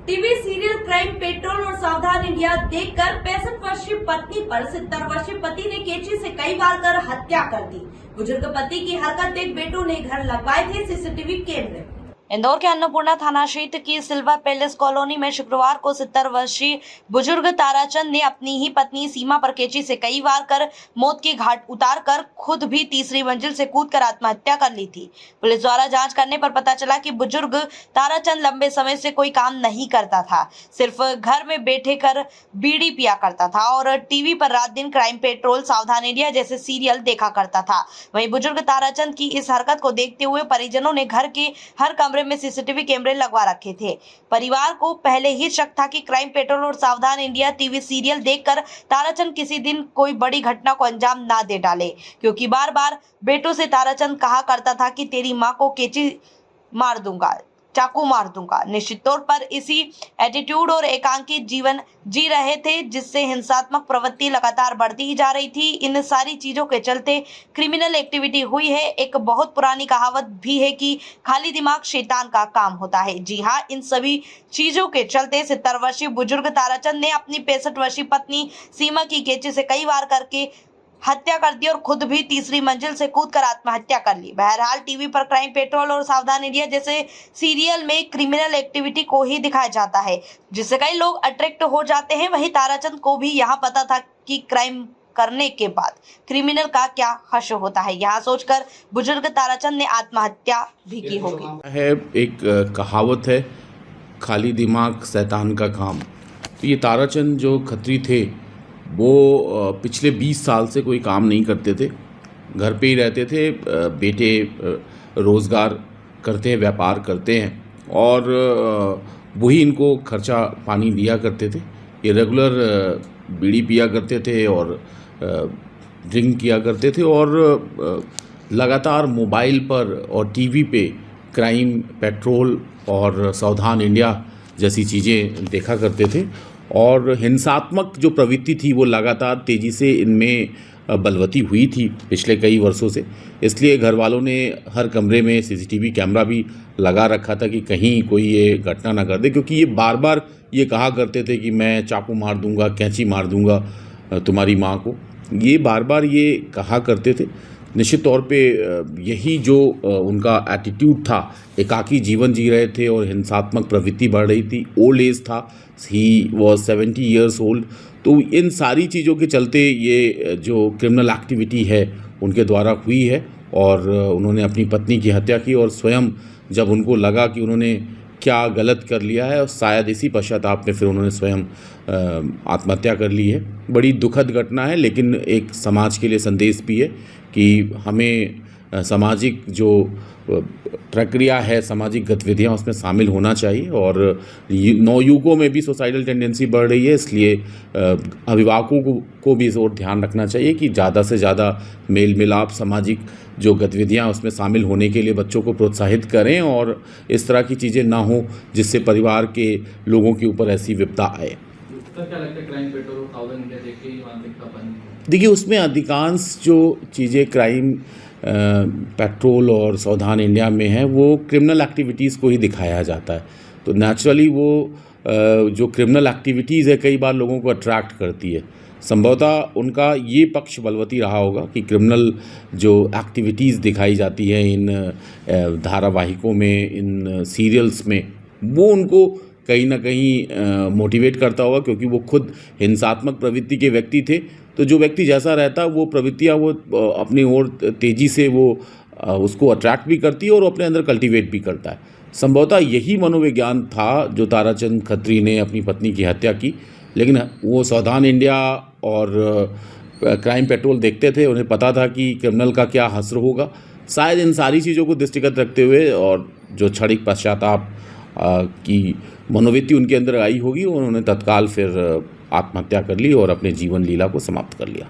TV serial crime petrol और सावधान India देखकर 65 वर्षीय पत्नी पर 70 वर्षीय पति ने कैंची से कई बार कर हत्या कर दी। बुजुर्ग पति की हरकत देख बेटों ने घर लगवाए थे सीसीटीवी कैमरे। इंदौर के अन्नपूर्णा थाना क्षेत्र की सिल्वर पैलेस कॉलोनी में शुक्रवार को 70 वर्षीय बुजुर्ग ताराचंद ने अपनी ही पत्नी सीमा पर कैंची से कई बार कर मौत की घाट उतार कर खुद भी तीसरी मंजिल से कूदकर आत्महत्या कर ली थी। पुलिस द्वारा जांच करने पर पता चला कि बुजुर्ग ताराचंद लंबे समय से कोई काम नहीं करता था, सिर्फ घर में बैठे कर बीड़ी पिया करता था और टीवी पर रात दिन क्राइम पेट्रोल, सावधान इंडिया जैसे सीरियल देखा करता था। वहीं बुजुर्ग ताराचंद की इस हरकत को देखते हुए परिजनों ने घर के हर कमरे में सीसीटीवी कैमरे लगवा रखे थे। परिवार को पहले ही शक था कि क्राइम पेट्रोल और सावधान इंडिया टीवी सीरियल देखकर ताराचंद किसी दिन कोई बड़ी घटना को अंजाम ना दे डाले, क्योंकि बार बार बेटों से ताराचंद कहा करता था कि तेरी माँ को कैंची मार दूंगा, चाकू मार दूंगा। निश्चित तौर पर इसी एटीट्यूड और एकांकित जीवन जी रहे थे, जिससे हिंसात्मक प्रवृत्ति लगातार बढ़ती ही जा रही थी। इन सारी चीजों के चलते क्रिमिनल एक्टिविटी हुई है। एक बहुत पुरानी कहावत भी है कि खाली दिमाग शैतान का काम होता है। जी हाँ, इन सभी चीजों के चलते 70 वर्षीय बुजुर्ग ताराचंद ने अपनी 65 वर्षीय पत्नी सीमा की कैंची से कई बार करके हत्या कर दी और खुद भी तीसरी मंजिल से कूदकर आत्महत्या कर ली। बहरहाल टीवी पर क्राइम पेट्रोल और सावधान इंडिया जैसे सीरियल में क्रिमिनल एक्टिविटी को ही दिखाया जाता है, जिससे कई लोग अट्रैक्ट हो जाते हैं। वहीं ताराचंद को भी यहाँ पता था कि क्राइम करने के बाद क्रिमिनल का क्या हश्र होता है। यहाँ सोचकर बुजुर्ग ताराचंद ने आत्महत्या भी की होगी। है एक कहावत है, खाली दिमाग शैतान का काम। तो ये ताराचंद जो खत्री थे वो पिछले 20 साल से कोई काम नहीं करते थे, घर पे ही रहते थे। बेटे रोज़गार करते हैं, व्यापार करते हैं और वही इनको खर्चा पानी दिया करते थे। ये रेगुलर बीड़ी पिया करते थे और ड्रिंक किया करते थे और लगातार मोबाइल पर और टीवी पे क्राइम पेट्रोल और सावधान इंडिया जैसी चीज़ें देखा करते थे और हिंसात्मक जो प्रवृत्ति थी वो लगातार तेज़ी से इनमें बलवती हुई थी पिछले कई वर्षों से। इसलिए घर वालों ने हर कमरे में सीसीटीवी कैमरा भी लगा रखा था कि कहीं कोई ये घटना ना कर दे, क्योंकि ये बार बार ये कहा करते थे कि मैं चाकू मार दूंगा, कैंची मार दूंगा तुम्हारी माँ को। ये बार बार ये कहा करते थे। निश्चित तौर पे यही जो उनका एटीट्यूड था, एकाकी जीवन जी रहे थे और हिंसात्मक प्रवृत्ति बढ़ रही थी। ओल्ड एज था, ही वॉज 70 ईयर्स ओल्ड। तो इन सारी चीज़ों के चलते ये जो क्रिमिनल एक्टिविटी है उनके द्वारा हुई है और उन्होंने अपनी पत्नी की हत्या की और स्वयं जब उनको लगा कि उन्होंने क्या गलत कर लिया है और शायद इसी पश्चाताप में फिर उन्होंने स्वयं आत्महत्या कर ली है। बड़ी दुखद घटना है, लेकिन एक समाज के लिए संदेश भी है कि हमें सामाजिक जो प्रक्रिया है, सामाजिक गतिविधियाँ उसमें शामिल होना चाहिए। और नवयुगों में भी सोसाइटल टेंडेंसी बढ़ रही है, इसलिए अभिभावकों को भी इस ओर ध्यान रखना चाहिए कि ज़्यादा से ज़्यादा मेल मिलाप, सामाजिक जो गतिविधियाँ उसमें शामिल होने के लिए बच्चों को प्रोत्साहित करें और इस तरह की चीज़ें ना हो जिससे परिवार के लोगों के ऊपर ऐसी विपदा आए। क्या लगता है क्राइम पेट्रोल और सावधान इंडिया देख के मानसिकता बनी? देखिए, उसमें अधिकांश जो चीज़ें क्राइम पेट्रोल और सावधान इंडिया में है वो क्रिमिनल एक्टिविटीज़ को ही दिखाया जाता है। तो नेचुरली वो जो क्रिमिनल एक्टिविटीज़ है कई बार लोगों को अट्रैक्ट करती है। संभवतः उनका ये पक्ष बलवती रहा होगा कि क्रिमिनल जो एक्टिविटीज़ दिखाई जाती है इन धारावाहिकों में, इन सीरियल्स में, वो उनको कहीं ना कहीं मोटिवेट करता होगा, क्योंकि वो खुद हिंसात्मक प्रवृत्ति के व्यक्ति थे। तो जो व्यक्ति जैसा रहता वो प्रवृत्तियाँ वो अपनी ओर तेज़ी से वो उसको अट्रैक्ट भी करती है और अपने अंदर कल्टीवेट भी करता है। संभवतः यही मनोविज्ञान था जो ताराचंद खत्री ने अपनी पत्नी की हत्या की। लेकिन वो सावधान इंडिया और क्राइम पेट्रोल देखते थे, उन्हें पता था कि क्रिमिनल का क्या हश्र होगा। शायद इन सारी चीज़ों को दृष्टिगत रखते हुए और जो क्षणिक पश्चाताप की मनोवृत्ति उनके अंदर आई होगी, उन्होंने तत्काल फिर आत्महत्या कर ली और अपने जीवन लीला को समाप्त कर लिया।